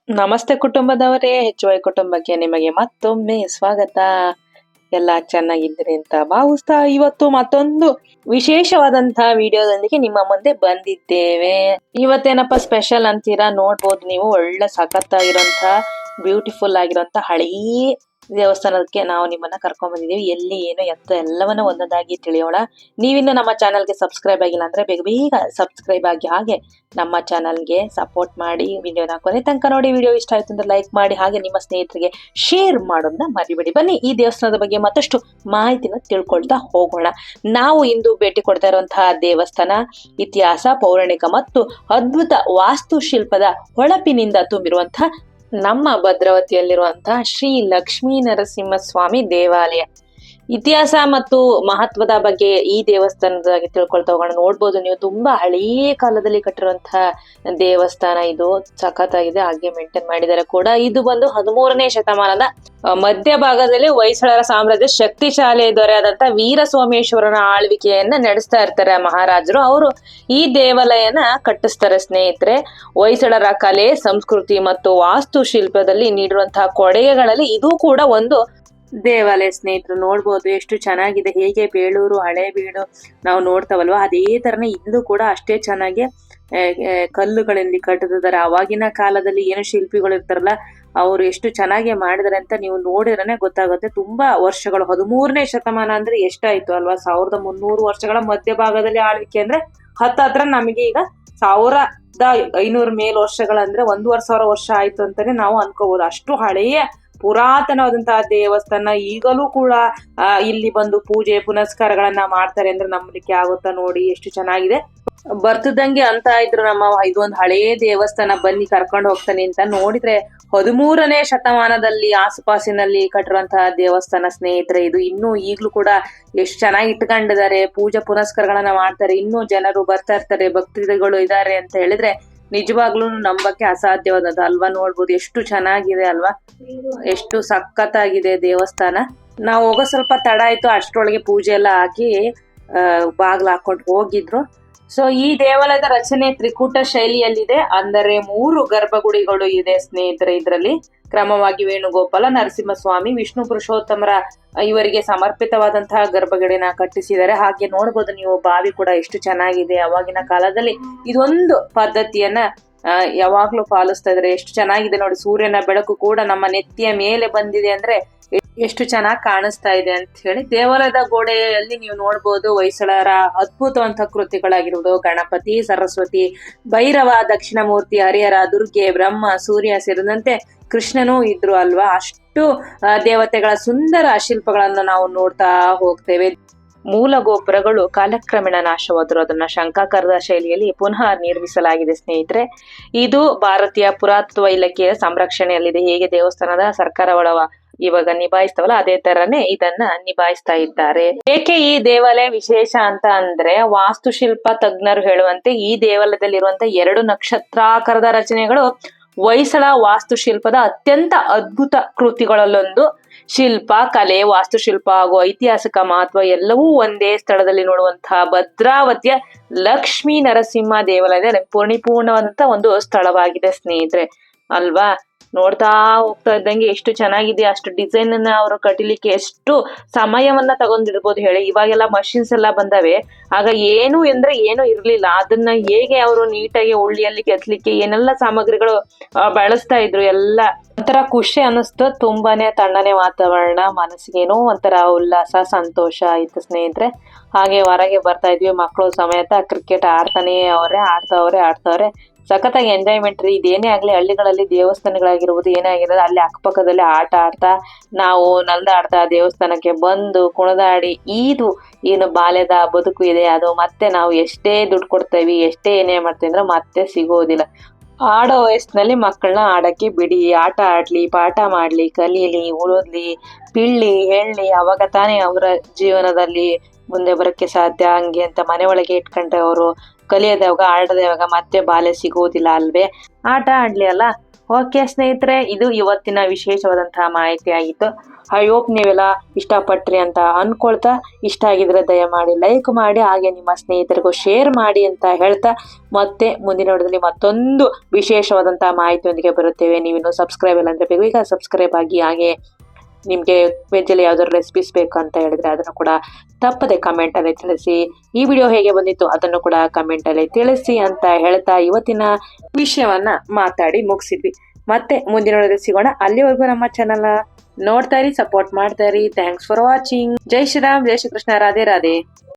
ನಮಸ್ತೆ ಕುಟುಂಬದವರೇ, HY ಕುಟುಂಬಕ್ಕೆ ನಿಮಗೆ ಮತ್ತೊಮ್ಮೆ ಸ್ವಾಗತ. ಎಲ್ಲ ಚೆನ್ನಾಗಿದ್ದೀರಿ ಅಂತ ಭಾವಿಸ್ತಾ ಇವತ್ತು ಮತ್ತೊಂದು ವಿಶೇಷವಾದಂತಹ ವಿಡಿಯೋದೊಂದಿಗೆ ನಿಮ್ಮ ಮುಂದೆ ಬಂದಿದ್ದೇವೆ. ಇವತ್ತೇನಪ್ಪ ಸ್ಪೆಷಲ್ ಅಂತೀರಾ? ನೋಡ್ಬೋದು ನೀವು, ಒಳ್ಳೆ ಸಖತ್ತಾಗಿರೋಂಥ ಬ್ಯೂಟಿಫುಲ್ ಆಗಿರೋಂಥ ಹಳೇ ದೇವಸ್ಥಾನಕ್ಕೆ ನಾವು ನಿಮ್ಮನ್ನ ಕರ್ಕೊಂಡ್ ಬಂದಿದ್ದೀವಿ. ಎಲ್ಲಿ ಏನು ಎತ್ತ ಎಲ್ಲವನ್ನ ಒಂದೊಂದಾಗಿ ತಿಳಿಯೋಣ. ನೀವಿನ್ನು ನಮ್ಮ ಚಾನಲ್ಗೆ ಸಬ್ಸ್ಕ್ರೈಬ್ ಆಗಿಲ್ಲ ಅಂದ್ರೆ ಬೇಗ ಬೇಗ ಸಬ್ಸ್ಕ್ರೈಬ್ ಆಗಿ, ಹಾಗೆ ನಮ್ಮ ಚಾನಲ್ಗೆ ಸಪೋರ್ಟ್ ಮಾಡಿ. ವಿಡಿಯೋನ ಕೊನೆ ತನಕ ನೋಡಿ. ವಿಡಿಯೋ ಇಷ್ಟ ಆಯ್ತು ಅಂದ್ರೆ ಲೈಕ್ ಮಾಡಿ, ಹಾಗೆ ನಿಮ್ಮ ಸ್ನೇಹಿತರಿಗೆ ಶೇರ್ ಮಾಡೋದನ್ನ ಮರಿಬೇಡಿ. ಬನ್ನಿ ಈ ದೇವಸ್ಥಾನದ ಬಗ್ಗೆ ಮತ್ತಷ್ಟು ಮಾಹಿತಿನ ತಿಳ್ಕೊಳ್ತಾ ಹೋಗೋಣ. ನಾವು ಇಂದು ಭೇಟಿ ಕೊಡ್ತಾ ಇರುವಂತಹ ದೇವಸ್ಥಾನ ಇತಿಹಾಸ, ಪೌರಾಣಿಕ ಮತ್ತು ಅದ್ಭುತ ವಾಸ್ತುಶಿಲ್ಪದ ಹೊಳಪಿನಿಂದ ತುಂಬಿರುವಂತಹ ನಮ್ಮ ಭದ್ರಾವತಿಯಲ್ಲಿರುವಂತಹ ಶ್ರೀ ಲಕ್ಷ್ಮೀ ನರಸಿಂಹಸ್ವಾಮಿ ದೇವಾಲಯ. ಇತಿಹಾಸ ಮತ್ತು ಮಹತ್ವದ ಬಗ್ಗೆ ಈ ದೇವಸ್ಥಾನದ ಬಗ್ಗೆ ತಿಳ್ಕೊಳ್ತಾ ಹೋಗೋಣ. ನೋಡ್ಬೋದು ನೀವು, ತುಂಬಾ ಹಳೆಯ ಕಾಲದಲ್ಲಿ ಕಟ್ಟಿರುವಂತಹ ದೇವಸ್ಥಾನ ಇದು. ಸಖತ್ತಾಗಿದೆ, ಹಾಗೆ ಮೇಂಟೈನ್ ಮಾಡಿದ್ದಾರೆ ಕೂಡ. ಇದು ಬಂದು 13ನೇ ಶತಮಾನದ ಮಧ್ಯಭಾಗದಲ್ಲಿ ಹೊಯ್ಸಳರ ಸಾಮ್ರಾಜ್ಯ ಶಕ್ತಿಶಾಲಿ ದೊರೆಯಾದಂತ ವೀರ ಸೋಮೇಶ್ವರನ ಆಳ್ವಿಕೆಯನ್ನ ನಡೆಸ್ತಾ ಇರ್ತಾರೆ ಮಹಾರಾಜರು. ಅವರು ಈ ದೇವಾಲಯನ ಕಟ್ಟಿಸ್ತಾರೆ ಸ್ನೇಹಿತರೆ. ಹೊಯ್ಸಳರ ಕಲೆ, ಸಂಸ್ಕೃತಿ ಮತ್ತು ವಾಸ್ತುಶಿಲ್ಪದಲ್ಲಿ ನೀಡಿರುವಂತಹ ಕೊಡುಗೆಗಳಲ್ಲಿ ಇದು ಕೂಡ ಒಂದು ದೇವಾಲಯ ಸ್ನೇಹಿತರು. ನೋಡ್ಬೋದು ಎಷ್ಟು ಚೆನ್ನಾಗಿದೆ. ಹೇಗೆ ಬೇಳೂರು ಹಳೆ ಬೀಡು ನಾವು ನೋಡ್ತಾವಲ್ವಾ, ಅದೇ ತರನೇ ಇಲ್ಲೂ ಕೂಡ ಅಷ್ಟೇ ಚೆನ್ನಾಗಿ ಕಲ್ಲುಗಳಲ್ಲಿ ಕಟ್ಟಿದ್ದಾರೆ. ಅವಾಗಿನ ಕಾಲದಲ್ಲಿ ಏನು ಶಿಲ್ಪಿಗಳು ಇರ್ತಾರಲ್ಲ, ಅವರು ಎಷ್ಟು ಚೆನ್ನಾಗಿ ಮಾಡಿದಾರೆ ಅಂತ ನೀವು ನೋಡಿದ್ರೆ ಗೊತ್ತಾಗುತ್ತೆ. ತುಂಬಾ ವರ್ಷಗಳು, 13ನೇ ಶತಮಾನ ಅಂದ್ರೆ ಎಷ್ಟಾಯ್ತು ಅಲ್ವಾ? 1300 ವರ್ಷಗಳ ಮಧ್ಯಭಾಗದಲ್ಲಿ ಆಳ್ವಿಕೆ ಅಂದ್ರೆ ಹತ್ರ ನಮಗೆ ಈಗ 1500 ಮೇಲ್ ವರ್ಷಗಳಂದ್ರೆ 1500 ವರ್ಷ ಆಯ್ತು ಅಂತಾನೆ ನಾವು ಅನ್ಕೋಬಹುದು. ಅಷ್ಟು ಹಳೆಯ ಪುರಾತನವಾದಂತಹ ದೇವಸ್ಥಾನ. ಈಗಲೂ ಕೂಡ ಇಲ್ಲಿ ಬಂದು ಪೂಜೆ ಪುನಸ್ಕಾರಗಳನ್ನ ಮಾಡ್ತಾರೆ ಅಂದ್ರೆ ನಂಬಲಿಕ್ಕೆ ಆಗುತ್ತಾ? ನೋಡಿ ಎಷ್ಟು ಚೆನ್ನಾಗಿದೆ. ಬರ್ತಿದ್ದಂಗೆ ಅಂತ ಇದ್ರು ನಮ್ಮ ಇದೊಂದು ಹಳೆಯ ದೇವಸ್ಥಾನ, ಬನ್ನಿ ಕರ್ಕೊಂಡು ಹೋಗ್ತಾನೆ ಅಂತ. ನೋಡಿದ್ರೆ 13ನೇ ಶತಮಾನದಲ್ಲಿ ಆಸುಪಾಸಿನಲ್ಲಿ ಕಟ್ಟಿರುವಂತಹ ದೇವಸ್ಥಾನ ಸ್ನೇಹಿತರೆ. ಇದು ಇನ್ನೂ ಈಗ್ಲೂ ಕೂಡ ಎಷ್ಟು ಚೆನ್ನಾಗಿ ಇಟ್ಕೊಂಡಿದ್ದಾರೆ. ಪೂಜಾ ಪುನಸ್ಕಾರಗಳನ್ನ ಮಾಡ್ತಾರೆ, ಇನ್ನೂ ಜನರು ಬರ್ತಾ ಇರ್ತಾರೆ, ಭಕ್ತಿಗಳು ಇದ್ದಾರೆ ಅಂತ ಹೇಳಿದ್ರೆ ನಿಜವಾಗ್ಲೂ ನಂಬಕ್ಕೆ ಅಸಾಧ್ಯವಾದದ್ದು ಅಲ್ವಾ? ನೋಡ್ಬೋದು ಎಷ್ಟು ಚೆನ್ನಾಗಿದೆ ಅಲ್ವಾ, ಎಷ್ಟು ಸಖತ್ತಾಗಿದೆ ದೇವಸ್ಥಾನ. ನಾವು ಹೋಗೋ ಸ್ವಲ್ಪ ತಡ ಆಯ್ತು, ಅಷ್ಟರೊಳಗೆ ಪೂಜೆ ಎಲ್ಲ ಹಾಕಿ ಬಾಗ್ಲ ಹಾಕೊಂಡು ಹೋಗಿದ್ರು. ಸೊ ಈ ದೇವಾಲಯದ ರಚನೆ ತ್ರಿಕೂಟ ಶೈಲಿಯಲ್ಲಿದೆ. ಅಂದರೆ 3 ಗರ್ಭಗುಡಿಗಳು ಇದೆ ಸ್ನೇಹಿತರೆ. ಇದರಲ್ಲಿ ಕ್ರಮವಾಗಿ ವೇಣುಗೋಪಾಲ, ನರಸಿಂಹಸ್ವಾಮಿ, ವಿಷ್ಣು ಪುರುಷೋತ್ತಮರ ಇವರಿಗೆ ಸಮರ್ಪಿತವಾದಂತಹ ಗರ್ಭಗುಡಿನ ಕಟ್ಟಿಸಿದ್ದಾರೆ. ಹಾಗೆ ನೋಡ್ಬೋದು ನೀವು, ಬಾವಿ ಕೂಡ ಎಷ್ಟು ಚೆನ್ನಾಗಿದೆ. ಅವಾಗಿನ ಕಾಲದಲ್ಲಿ ಇದೊಂದು ಪದ್ಧತಿಯನ್ನ ಯಾವಾಗ್ಲೂ ಪಾಲಿಸ್ತಾ ಇದ್ರೆ ಎಷ್ಟು ಚೆನ್ನಾಗಿದೆ ನೋಡಿ. ಸೂರ್ಯನ ಬೆಳಕು ಕೂಡ ನಮ್ಮ ನೆತ್ತಿಯ ಮೇಲೆ ಬಂದಿದೆ ಅಂದ್ರೆ ಎಷ್ಟು ಚೆನ್ನಾಗಿ ಕಾಣಿಸ್ತಾ ಇದೆ ಅಂತ ಹೇಳಿ. ದೇವಾಲಯದ ಗೋಡೆಯಲ್ಲಿ ನೀವು ನೋಡ್ಬೋದು ಹೊಯ್ಸಳರ ಅದ್ಭುತವಂತ ಕೃತಿಗಳಾಗಿರುವುದು ಗಣಪತಿ, ಸರಸ್ವತಿ, ಭೈರವ, ದಕ್ಷಿಣ ಮೂರ್ತಿ, ಹರಿಹರ, ದುರ್ಗೆ, ಬ್ರಹ್ಮ, ಸೂರ್ಯ ಸೇರಿದಂತೆ ಕೃಷ್ಣನೂ ಇದ್ರು ಅಲ್ವಾ. ಅಷ್ಟು ದೇವತೆಗಳ ಸುಂದರ ಶಿಲ್ಪಗಳನ್ನ ನಾವು ನೋಡ್ತಾ ಹೋಗ್ತೇವೆ. ಮೂಲ ಗೋಪುರಗಳು ಕಾಲಕ್ರಮೇಣ ನಾಶವಾದ್ರು, ಅದನ್ನ ಶಂಖಾಕಾರದ ಶೈಲಿಯಲ್ಲಿ ಪುನಃ ನಿರ್ಮಿಸಲಾಗಿದೆ ಸ್ನೇಹಿತರೆ. ಇದು ಭಾರತೀಯ ಪುರಾತತ್ವ ಇಲಾಖೆಯ ಸಂರಕ್ಷಣೆಯಲ್ಲಿದೆ. ಹೇಗೆ ದೇವಸ್ಥಾನದ ಸರ್ಕಾರ ಇವಾಗ ನಿಭಾಯಿಸ್ತಾವಲ್ಲ, ಅದೇ ತರನೇ ಇದನ್ನ ನಿಭಾಯಿಸ್ತಾ ಇದ್ದಾರೆ. ಏಕೆ ಈ ದೇವಾಲಯ ವಿಶೇಷ ಅಂತ ಅಂದ್ರೆ, ವಾಸ್ತುಶಿಲ್ಪ ತಜ್ಞರು ಹೇಳುವಂತೆ ಈ ದೇವಾಲಯದಲ್ಲಿರುವಂತ 2 ನಕ್ಷತ್ರಾಕಾರದ ರಚನೆಗಳು ಹೊಯ್ಸಳ ವಾಸ್ತುಶಿಲ್ಪದ ಅತ್ಯಂತ ಅದ್ಭುತ ಕೃತಿಗಳಲ್ಲೊಂದು. ಶಿಲ್ಪ, ಕಲೆ, ವಾಸ್ತುಶಿಲ್ಪ ಹಾಗೂ ಐತಿಹಾಸಿಕ ಮಹತ್ವ ಎಲ್ಲವೂ ಒಂದೇ ಸ್ಥಳದಲ್ಲಿ ನೋಡುವಂತಹ ಭದ್ರಾವತಿಯ ಲಕ್ಷ್ಮೀ ನರಸಿಂಹ ದೇವಾಲಯದ ಪರಿಪೂರ್ಣವಾದಂತಹ ಒಂದು ಸ್ಥಳವಾಗಿದೆ ಸ್ನೇಹಿತರೆ ಅಲ್ವಾ. ನೋಡ್ತಾ ಹೋಗ್ತಾ ಇದ್ದಂಗೆ ಎಷ್ಟು ಚೆನ್ನಾಗಿದೆ. ಅಷ್ಟು ಡಿಸೈನ್ ಅನ್ನ ಅವರು ಕಟ್ಟಿಲಿಕ್ಕೆ ಎಷ್ಟು ಸಮಯವನ್ನ ತಗೊಂಡಿರ್ಬೋದು ಹೇಳಿ. ಇವಾಗೆಲ್ಲ ಮಷಿನ್ಸ್ ಎಲ್ಲ ಬಂದವೆ, ಆಗ ಏನು ಇರ್ಲಿಲ್ಲ. ಅದನ್ನ ಹೇಗೆ ಅವರು ನೀಟಾಗಿ ಉಳ್ಳಿಯಲ್ಲಿ ಕೆತ್ತಲಿಕ್ಕೆ ಏನೆಲ್ಲ ಸಾಮಗ್ರಿಗಳು ಬಳಸ್ತಾ ಇದ್ರು ಎಲ್ಲ ಒಂಥರ ಖುಷಿ ಅನಿಸ್ತು. ತುಂಬಾನೇ ತಣ್ಣನೆ ವಾತಾವರಣ, ಮನಸ್ಸಿಗೆ ಏನೋ ಒಂಥರ ಉಲ್ಲಾಸ, ಸಂತೋಷ ಆಯ್ತು ಸ್ನೇಹಿತರೆ. ಹಾಗೆ ಹೊರಗೆ ಬರ್ತಾ ಇದ್ವಿ, ಮಕ್ಕಳು ಸಮೇತ ಕ್ರಿಕೆಟ್ ಆಡ್ತಾವ್ರೆ. ಸಖತ್ತಾಗಿ ಎಂಜಾಯ್ಮೆಂಟ್ ರೀ. ಇದೇನೇ ಆಗ್ಲಿ, ಹಳ್ಳಿಗಳಲ್ಲಿ ದೇವಸ್ಥಾನಗಳಾಗಿರ್ಬೋದು, ಏನೇ ಆಗಿರೋದು ಅಲ್ಲಿ ಅಕ್ಕಪಕ್ಕದಲ್ಲಿ ಆಟ ಆಡ್ತಾ ನಾವು ನಲ್ದಾಡ್ತಾ ದೇವಸ್ಥಾನಕ್ಕೆ ಬಂದು ಕುಣಿದಾಡಿ, ಇದು ಏನು ಬಾಲ್ಯದ ಬದುಕು ಇದೆ ಅದು ಮತ್ತೆ ನಾವು ಎಷ್ಟೇ ದುಡ್ಡು ಕೊಡ್ತೇವಿ, ಎಷ್ಟೇ ಏನೇ ಮಾಡ್ತೀವಿ ಅಂದ್ರೆ ಮತ್ತೆ ಸಿಗೋದಿಲ್ಲ. ಆಡೋ ವಯಸ್ಸಿನಲ್ಲಿ ಮಕ್ಕಳನ್ನ ಆಡಕ್ಕೆ ಬಿಡಿ, ಆಟ ಆಡ್ಲಿ, ಪಾಠ ಮಾಡ್ಲಿ, ಕಲೀಲಿ, ಓದ್ಲಿ, ಹೇಳಿ, ಅವಾಗ ತಾನೇ ಅವರ ಜೀವನದಲ್ಲಿ ಮುಂದೆ ಬರಕ್ಕೆ ಸಾಧ್ಯ. ಹಂಗೆ ಅಂತ ಮನೆ ಒಳಗೆ ಇಟ್ಕೊಂಡ್ರೆ ಅವರು ಕಲಿಯೋದ್ಯಾವಾಗ, ಆಡೋದ್ಯಾವಾಗ, ಮತ್ತೆ ಬಾಲ್ಯ ಸಿಗೋದಿಲ್ಲ ಅಲ್ವೇ. ಆಟ ಆಡ್ಲಿ ಅಲ್ಲ. ಓಕೆ ಸ್ನೇಹಿತರೆ, ಇದು ಇವತ್ತಿನ ವಿಶೇಷವಾದಂತಹ ಮಾಹಿತಿ ಆಗಿತ್ತು. ಐ ಹೋಪ್ ನೀವೆಲ್ಲ ಇಷ್ಟಪಟ್ರಿ ಅಂತ ಅನ್ಕೊಳ್ತಾ, ಇಷ್ಟ ಆಗಿದ್ರೆ ದಯಮಾಡಿ ಲೈಕ್ ಮಾಡಿ, ಹಾಗೆ ನಿಮ್ಮ ಸ್ನೇಹಿತರಿಗೂ ಶೇರ್ ಮಾಡಿ ಅಂತ ಹೇಳ್ತಾ, ಮತ್ತೆ ಮುಂದಿನ ವಿಡಿಯೋದಲ್ಲಿ ಮತ್ತೊಂದು ವಿಶೇಷವಾದಂತಹ ಮಾಹಿತಿಯೊಂದಿಗೆ ಬರುತ್ತೇವೆ. ನೀವಿನ್ನು ಸಬ್ಸ್ಕ್ರೈಬ್ ಇಲ್ಲ ಅಂದ್ರೆ ಬೇಗ ಸಬ್ಸ್ಕ್ರೈಬ್ ಆಗಿ. ಹಾಗೆ ನಿಮಗೆ ವೆಜ್ಜಲ್ಲಿ ಯಾವ್ದಾದ್ರು ರೆಸಿಪೀಸ್ ಬೇಕು ಅಂತ ಹೇಳಿದ್ರೆ ಅದನ್ನು ಕೂಡ ತಪ್ಪದೆ ಕಮೆಂಟ್ ಅಲ್ಲಿ ತಿಳಿಸಿ. ಈ ವಿಡಿಯೋ ಹೇಗೆ ಬಂದಿತ್ತು ಅದನ್ನು ಕೂಡ ಕಮೆಂಟ್ ಅಲ್ಲಿ ತಿಳಿಸಿ ಅಂತ ಹೇಳ್ತಾ ಇವತ್ತಿನ ವಿಷಯವನ್ನ ಮಾತಾಡಿ ಮುಗಿಸಿದ್ವಿ. ಮತ್ತೆ ಮುಂದಿನ ವಿಡಿಯೋದಲ್ಲಿ ಸಿಗೋಣ. ಅಲ್ಲಿವರೆಗೂ ನಮ್ಮ ಚಾನಲ್ ನೋಡ್ತಾ ಇರಿ, ಸಪೋರ್ಟ್ ಮಾಡ್ತಾ ಇರಿ. Thanks for watching. ಜೈ ಶ್ರೀರಾಮ್, ಜೈ ಶ್ರೀ ಕೃಷ್ಣ, ರಾಧೆ ರಾಧೆ.